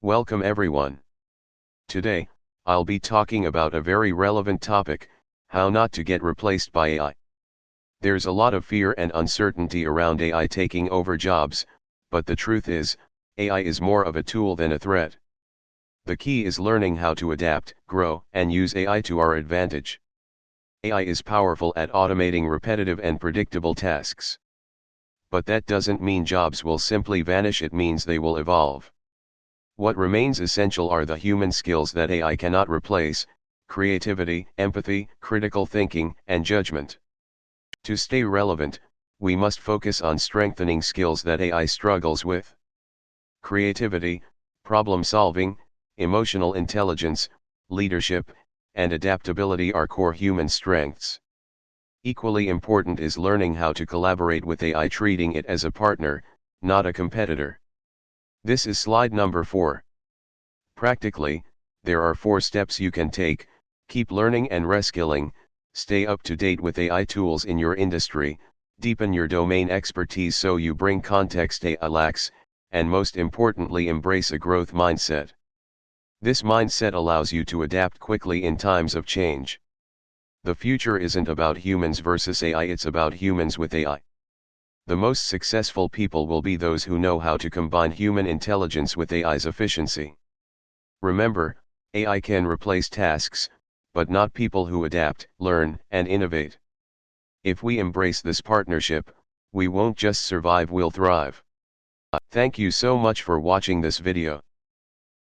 Welcome everyone. Today, I'll be talking about a very relevant topic, how not to get replaced by AI. There's a lot of fear and uncertainty around AI taking over jobs, but the truth is, AI is more of a tool than a threat. The key is learning how to adapt, grow, and use AI to our advantage. AI is powerful at automating repetitive and predictable tasks. But that doesn't mean jobs will simply vanish, it means they will evolve. What remains essential are the human skills that AI cannot replace: creativity, empathy, critical thinking, and judgment. To stay relevant, we must focus on strengthening skills that AI struggles with. Creativity, problem solving, emotional intelligence, leadership, and adaptability are core human strengths. Equally important is learning how to collaborate with AI, treating it as a partner, not a competitor. This is slide number 4. Practically, there are 4 steps you can take: keep learning and reskilling, stay up to date with AI tools in your industry, deepen your domain expertise so you bring context AI lacks, and most importantly, embrace a growth mindset. This mindset allows you to adapt quickly in times of change. The future isn't about humans versus AI, it's about humans with AI. The most successful people will be those who know how to combine human intelligence with AI's efficiency. Remember, AI can replace tasks, but not people who adapt, learn, and innovate. If we embrace this partnership, we won't just survive, we'll thrive. Thank you so much for watching this video.